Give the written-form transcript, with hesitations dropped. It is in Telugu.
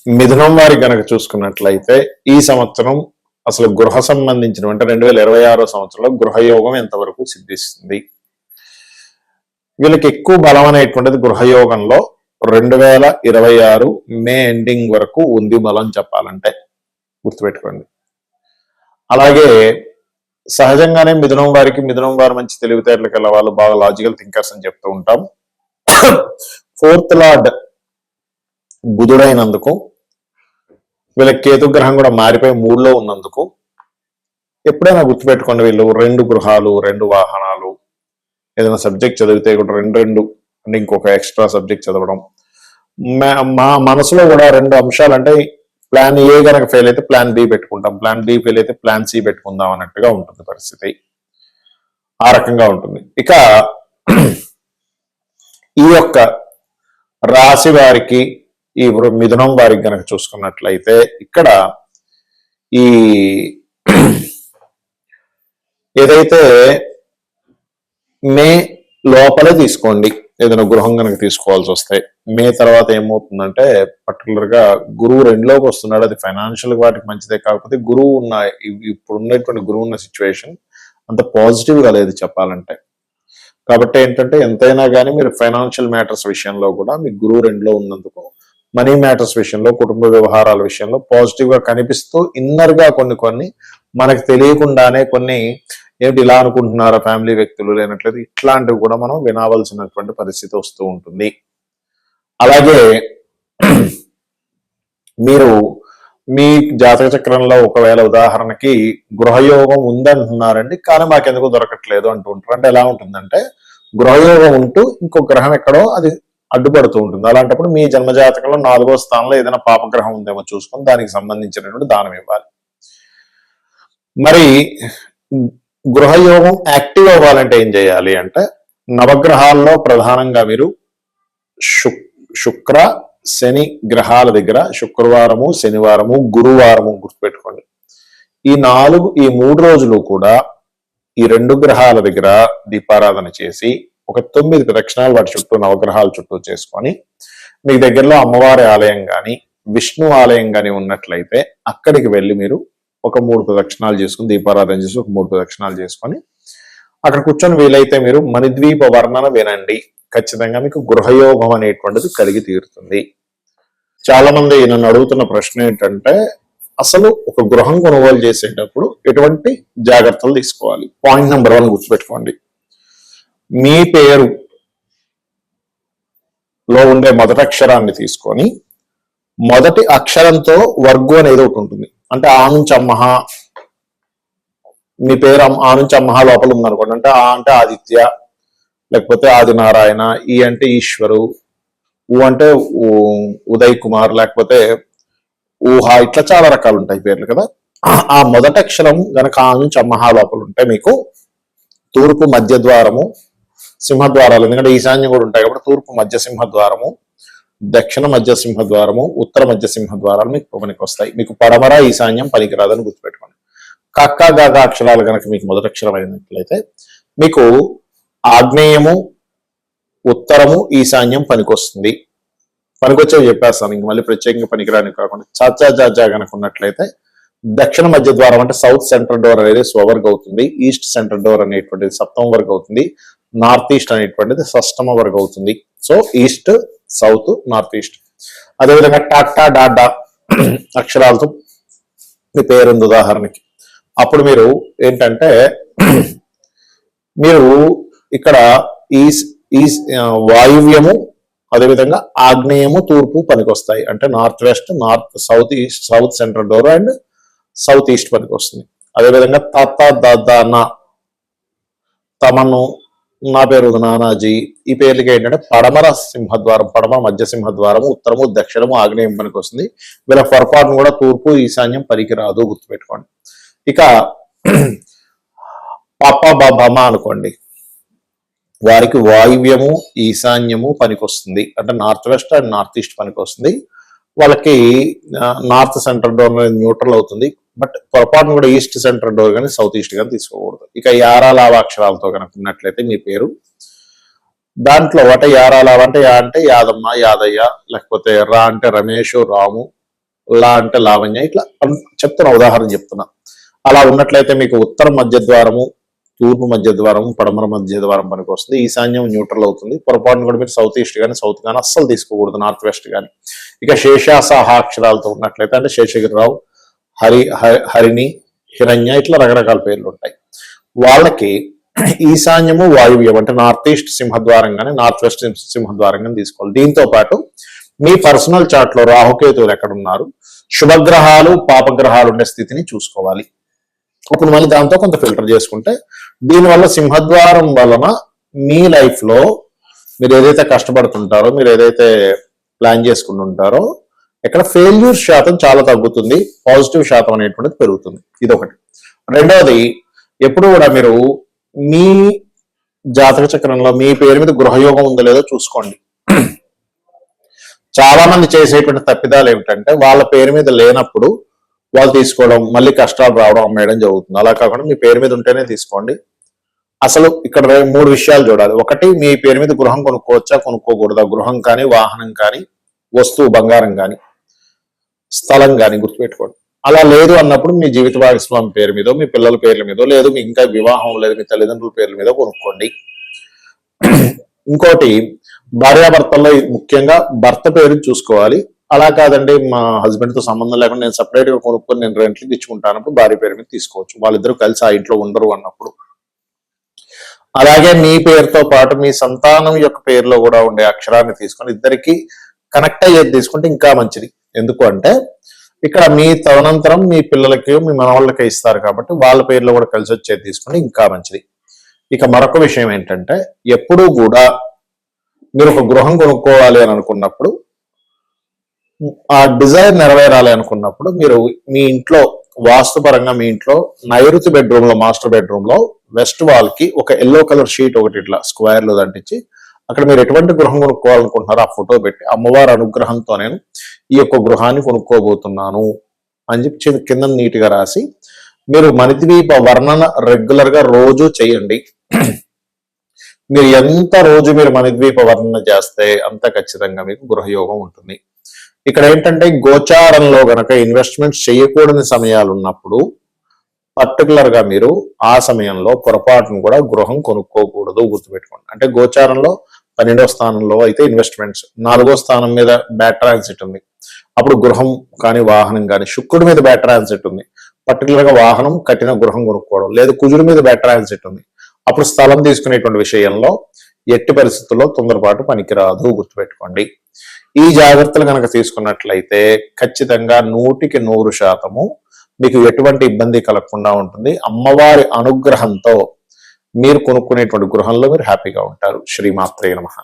మిథునం వారి గనక చూసుకున్నట్లయితే ఈ సంవత్సరం అసలు గృహ సంబంధించిన అంటే 2026 సంవత్సరంలో గృహయోగం ఎంతవరకు సిద్ధిస్తుంది? వీళ్ళకి ఎక్కువ బలం అనేటువంటిది గృహయోగంలో 2026 మే ఎండింగ్ వరకు ఉంది బలం చెప్పాలంటే, గుర్తుపెట్టుకోండి. అలాగే సహజంగానే మిథునం వారు మంచి తెలివితేటలు కల వాళ్ళు, బాగా లాజికల్ థింకర్స్ అని చెప్తూ ఉంటాం. 4th లార్డ్ బుధుడైనందుకు, వీళ్ళ కేతు గ్రహం కూడా మారిపోయి 3లో ఉన్నందుకు ఎప్పుడైనా గుర్తుపెట్టుకోండి, వీళ్ళు 2 గృహాలు, 2 వాహనాలు, ఏదైనా సబ్జెక్ట్ చదివితే కూడా 2 అంటే ఇంకొక ఎక్స్ట్రా సబ్జెక్ట్ చదవడం. మా మనసులో కూడా 2 అంశాలు అంటే ప్లాన్ ఏ కనుక ఫెయిల్ అయితే ప్లాన్ బి పెట్టుకుంటాం, ప్లాన్ బి ఫెయిల్ అయితే ప్లాన్ సి పెట్టుకుందాం అన్నట్టుగా ఉంటుంది పరిస్థితి. ఆ రకంగా ఉంటుంది. ఇక ఈ యొక్క రాశి వారికి, ఈ మిథునం వారికి కనుక చూసుకున్నట్లయితే ఇక్కడ ఈ ఏదైతే మే లోపలే తీసుకోండి ఏదైనా గృహం కనుక తీసుకోవాల్సి వస్తే. మే తర్వాత ఏమవుతుందంటే పర్టికులర్ గా గురువు 2లోకి వస్తున్నాడు. అది ఫైనాన్షియల్ వాటికి మంచిదే, కాకపోతే గురువు ఉన్న ఇప్పుడు ఉన్నటువంటి గురువు ఉన్న సిచ్యువేషన్ అంత పాజిటివ్ గా లేదు చెప్పాలంటే. కాబట్టి ఏంటంటే ఎంతైనా కానీ మీరు ఫైనాన్షియల్ మ్యాటర్స్ విషయంలో కూడా మీ గురువు 2లో ఉన్నందుకు మనీ మ్యాటర్స్ విషయంలో, కుటుంబ వ్యవహారాల విషయంలో పాజిటివ్ గా కనిపిస్తూ ఇన్నర్ గా కొన్ని మనకు తెలియకుండానే కొన్ని ఏమిటి ఇలా అనుకుంటున్నారా ఫ్యామిలీ వ్యక్తులు లేనట్లేదు, ఇట్లాంటివి కూడా మనం వినవలసినటువంటి పరిస్థితి వస్తూ ఉంటుంది. అలాగే మీరు మీ జాతక చక్రంలో ఒకవేళ ఉదాహరణకి గృహయోగం ఉందంటున్నారండి, కానీ మాకెందుకు దొరకట్లేదు అంటూ ఉంటారు. అంటే ఎలా ఉంటుందంటే గృహయోగం ఉంటూ ఇంకో గ్రహం ఎక్కడో అది అడ్డుపడుతూ ఉంటుంది. అలాంటప్పుడు మీ జన్మజాతకంలో 4వ స్థానంలో ఏదైనా పాపగ్రహం ఉందేమో చూసుకొని దానికి సంబంధించినటువంటి దానం ఇవ్వాలి. మరి గృహయోగం యాక్టివ్ అవ్వాలంటే ఏం చేయాలి అంటే నవగ్రహాల్లో ప్రధానంగా మీరు శుక్ర శని గ్రహాల దగ్గర శుక్రవారము, శనివారము, గురువారము గుర్తుపెట్టుకోండి. ఈ 3 రోజులు కూడా ఈ 2 గ్రహాల దగ్గర దీపారాధన చేసి ఒక 9 ప్రదక్షిణాలు వాటి చుట్టూ, నవగ్రహాల చుట్టూ చేసుకొని మీ దగ్గరలో అమ్మవారి ఆలయం కానీ విష్ణు ఆలయం కానీ ఉన్నట్లయితే అక్కడికి వెళ్ళి మీరు ఒక 3 ప్రదక్షిణాలు చేసుకుని, దీపారాధన చేసి ఒక 3 ప్రదక్షిణాలు చేసుకొని అక్కడ కూర్చొని వీలైతే మీరు మణిద్వీప వర్ణన వినండి. ఖచ్చితంగా మీకు గృహయోగం అనేటువంటిది కలిగి తీరుతుంది. చాలా మంది నన్ను అడుగుతున్న ప్రశ్న ఏంటంటే అసలు ఒక గృహం కొనుగోలు చేసేటప్పుడు ఎటువంటి జాగ్రత్తలు తీసుకోవాలి? పాయింట్ నెంబర్ 1 గుర్తుపెట్టుకోండి. మీ పేరు లో ఉండే మొదటి అక్షరాన్ని తీసుకొని మొదటి అక్షరంతో వర్గు అనేది ఒకటి ఉంటుంది. అంటే ఆ నుంచి అమ్మహ, మీ పేరు ఆ నుంచి అమ్మహ లోపల ఉందనుకోండి. అంటే ఆ అంటే ఆదిత్య, లేకపోతే ఆదినారాయణ, ఈ అంటే ఈశ్వరు, ఊ అంటే ఉదయ్ కుమార్, లేకపోతే ఊహ, ఇట్లా చాలా రకాలు ఉంటాయి పేర్లు కదా. ఆ మొదటి అక్షరం గనక ఆ నుంచి అమ్మహ లోపల ఉంటే మీకు తూర్పు మధ్య ద్వారము, సింహద్వారాలు, ఎందుకంటే ఈశాన్యం కూడా ఉంటాయి కాబట్టి తూర్పు మధ్య సింహద్వారము, దక్షిణ మధ్య సింహద్వారము, ఉత్తర మధ్య సింహద్వారాలు మీకు పనికి వస్తాయి. మీకు పడమర ఈశాన్యం పనికిరాదని గుర్తుపెట్టుకోండి. కక్క గగ అక్షరాలు కనుక మీకు మొదటి అక్షరం అయినట్లయితే మీకు ఆగ్నేయము, ఉత్తరము, ఈశాన్యం పనికొస్తుంది. పనికొచ్చేవి చెప్పేస్తాను, ఇంక మళ్ళీ ప్రత్యేకంగా పనికిరాని కాకుండా. చాచా జాజా కనుక ఉన్నట్లయితే దక్షిణ మధ్య ద్వారం అంటే సౌత్ సెంట్రల్ డోర్ అనేది స్వవర్గ అవుతుంది, ఈస్ట్ సెంట్రల్ డోర్ అనేటువంటిది సప్తమ వర్గ అవుతుంది, నార్త్ ఈస్ట్ అనేటువంటిది షష్టమ వర్గ అవుతుంది. So east, south, north east. అదేవిధంగా టాటా డాడా అక్షరాలతో మీ పేరుంది ఉదాహరణకి. అప్పుడు మీరు ఏంటంటే మీరు ఇక్కడ ఈ వాయువ్యము, అదేవిధంగా ఆగ్నేయము, తూర్పు పనికొస్తాయి. అంటే north west, north south east, south central door and south east పనికి వస్తుంది. అదేవిధంగా తాత దాదాన, తమను, నా పేరు నానాజీ, ఈ పేర్లకి ఏంటంటే పడమర సింహద్వారం, పడమర మధ్య సింహద్వారము, ఉత్తరము, దక్షిణము, ఆగ్నేయం పనికి వస్తుంది. వీళ్ళ పొరపాటును కూడా తూర్పు, ఈశాన్యం పనికిరాదు, గుర్తుపెట్టుకోండి. ఇక పాప బాబమ్మ అనుకోండి, వారికి వాయువ్యము, ఈశాన్యము పనికొస్తుంది. అంటే north west and north east పనికొస్తుంది. వాళ్ళకి నార్త్ సెంట్రల్ డోర్ న్యూట్రల్ అవుతుంది. బట్ పొరపాటును కూడా ఈస్ట్ సెంట్రల్ డోర్ కానీ సౌత్ ఈస్ట్ కానీ తీసుకోకూడదు. ఇక యారాలావ అక్షరాలతో కనుక ఉన్నట్లయితే మీ పేరు దాంట్లో అంటే యారాలావ అంటే యా అంటే యాదమ్మ, యాదయ్య, లేకపోతే రా అంటే రమేష్, రాము, లా అంటే లావణ్య, ఇట్లా చెప్తున్నా, ఉదాహరణ చెప్తున్నా. అలా ఉన్నట్లయితే మీకు ఉత్తర మధ్య ద్వారము, తూర్పు మధ్య ద్వారం, పడమర మధ్య ద్వారం పనికి వస్తుంది. ఈశాన్యం న్యూట్రల్ అవుతుంది. పొరపాటును కూడా మీరు సౌత్ ఈస్ట్ కానీ సౌత్ కానీ అస్సలు తీసుకోకూడదు, నార్త్ వెస్ట్ కానీ. ఇక శేషాసహ అక్షరాలతో ఉన్నట్లయితే అంటే శేషగిరిరావు, హరిణి, హిరణ్య, ఇట్లా రకరకాల పేర్లు ఉంటాయి. వాళ్ళకి ఈశాన్యము వాయువ్యం అంటే నార్త్ ఈస్ట్ సింహద్వారం కానీ నార్త్ వెస్ట్ సింహద్వారం కానీ తీసుకోవాలి. దీంతో పాటు మీ పర్సనల్ చార్ట్ లో రాహుకేతువులు ఎక్కడున్నారు, శుభగ్రహాలు పాపగ్రహాలు ఉండే స్థితిని చూసుకోవాలి. అప్పుడు మళ్ళీ దాంతో కొంత ఫిల్టర్ చేసుకుంటే, దీనివల్ల సింహద్వారం వలన మీ లైఫ్ లో మీరు ఏదైతే కష్టపడుతుంటారో, మీరు ఏదైతే ప్లాన్ చేసుకుంటుంటారో, ఇక్కడ ఫెయిల్యూర్ శాతం చాలా తగ్గుతుంది, పాజిటివ్ శాతం అనేటువంటిది పెరుగుతుంది. ఇదొకటి. రెండవది, ఎప్పుడు కూడా మీరు మీ జాతక చక్రంలో మీ పేరు మీద గృహయోగం ఉందో లేదో చూసుకోండి. చాలా మంది చేసేటువంటి తప్పిదాలు ఏమిటంటే, వాళ్ళ పేరు మీద లేనప్పుడు వాళ్ళు తీసుకోవడం, మళ్ళీ కష్టాలు రావడం, అమ్మేయడం జరుగుతుంది. అలా కాకుండా మీ పేరు మీద ఉంటేనే తీసుకోండి. అసలు ఇక్కడ 3 విషయాలు చూడాలి. ఒకటి, మీ పేరు మీద గృహం కొనుక్కోవచ్చా కొనుక్కోకూడదా, గృహం కానీ, వాహనం కానీ, వస్తువు బంగారం కానీ, స్థలం కానీ గుర్తుపెట్టుకోండి. అలా లేదు అన్నప్పుడు మీ జీవిత భాగస్వామి పేరు మీదో, మీ పిల్లల పేర్ల మీదో, లేదు మీ ఇంకా వివాహం లేదు మీ తల్లిదండ్రుల పేర్ల మీదో కొనుక్కోండి. ఇంకోటి, భార్యాభర్తల్లో ముఖ్యంగా భర్త పేరు చూసుకోవాలి. అలా కాదండి, మా హస్బెండ్ తో సంబంధం లేకుండా నేను సపరేట్ గా కొనుక్కొని నేను రెంట్కి ఇచ్చుకుంటానప్పుడు భార్య పేరు మీద తీసుకోవచ్చు. వాళ్ళిద్దరూ కలిసి ఆ ఇంట్లో ఉండరు అన్నప్పుడు. అలాగే మీ పేరుతో పాటు మీ సంతానం యొక్క పేరులో కూడా ఉండే అక్షరాన్ని తీసుకొని ఇద్దరికి కనెక్ట్ అయ్యేది తీసుకుంటే ఇంకా మంచిది. ఎందుకు అంటే, ఇక్కడ మీ తదనంతరం మీ పిల్లలకి మీ మనవాళ్ళకి ఇస్తారు కాబట్టి వాళ్ళ పేర్లో కూడా కలిసి వచ్చేది తీసుకుంటే ఇంకా మంచిది. ఇక మరొక విషయం ఏంటంటే, ఎప్పుడూ కూడా మీరు ఒక గృహం కొనుక్కోవాలి అని అనుకున్నప్పుడు, ఆ డిజైర్ నెరవేరాలి అనుకున్నప్పుడు, మీరు మీ ఇంట్లో వాస్తుపరంగా మీ ఇంట్లో నైరుతి బెడ్రూమ్ లో, మాస్టర్ బెడ్రూమ్ లో వెస్ట్ వాల్ కి ఒక ఎల్లో కలర్ షీట్ ఒకటి ఇట్లా స్క్వేర్ లో దంటించి, అక్కడ మీరు ఎటువంటి గృహం కొనుక్కోవాలనుకుంటున్నారో ఆ ఫోటో పెట్టి, అమ్మవారి అనుగ్రహంతో నేను ఈ యొక్క గృహాన్ని కొనుక్కోబోతున్నాను అని చెప్పి కింద నీట్ గా రాసి, మీరు మణిద్వీప వర్ణన రెగ్యులర్ గా రోజు చేయండి. మీరు ఎంత రోజు మీరు మణిద్వీప వర్ణన చేస్తే అంత ఖచ్చితంగా మీకు గృహయోగం ఉంటుంది. ఇక్కడ ఏంటంటే, గోచారంలో గనక ఇన్వెస్ట్మెంట్స్ చేయకూడని సమయాలు ఉన్నప్పుడు పర్టికులర్ గా మీరు ఆ సమయంలో పొరపాటును కూడా గృహం కొనుక్కోకూడదు, గుర్తుపెట్టుకోండి. అంటే గోచారంలో 12వ స్థానంలో అయితే ఇన్వెస్ట్మెంట్స్, 4వ స్థానం మీద బ్యాడ్ ట్రాన్సిట్ ఉంది, అప్పుడు గృహం కానీ వాహనం కానీ, శుక్రుడి మీద బ్యాడ్ ట్రాన్సిట్ ఉంది, పర్టికులర్ గా వాహనం కట్టిన గృహం కొనుక్కోవడం, లేదు కుజుడి మీద బ్యాడ్ ట్రాన్సిట్ ఉంది, అప్పుడు స్థలం తీసుకునేటువంటి విషయంలో ఎట్టి పరిస్థితుల్లో తొందరపాటు పనికిరాదు, గుర్తుపెట్టుకోండి. ఈ జాగ్రత్తలు కనుక తీసుకున్నట్లయితే ఖచ్చితంగా 100% మీకు ఎటువంటి ఇబ్బంది కలగకుండా ఉంటుంది. అమ్మవారి అనుగ్రహంతో మీరు కొనుక్కునేటువంటి గృహంలో మీరు హ్యాపీగా ఉంటారు. శ్రీమాత్రే నమః.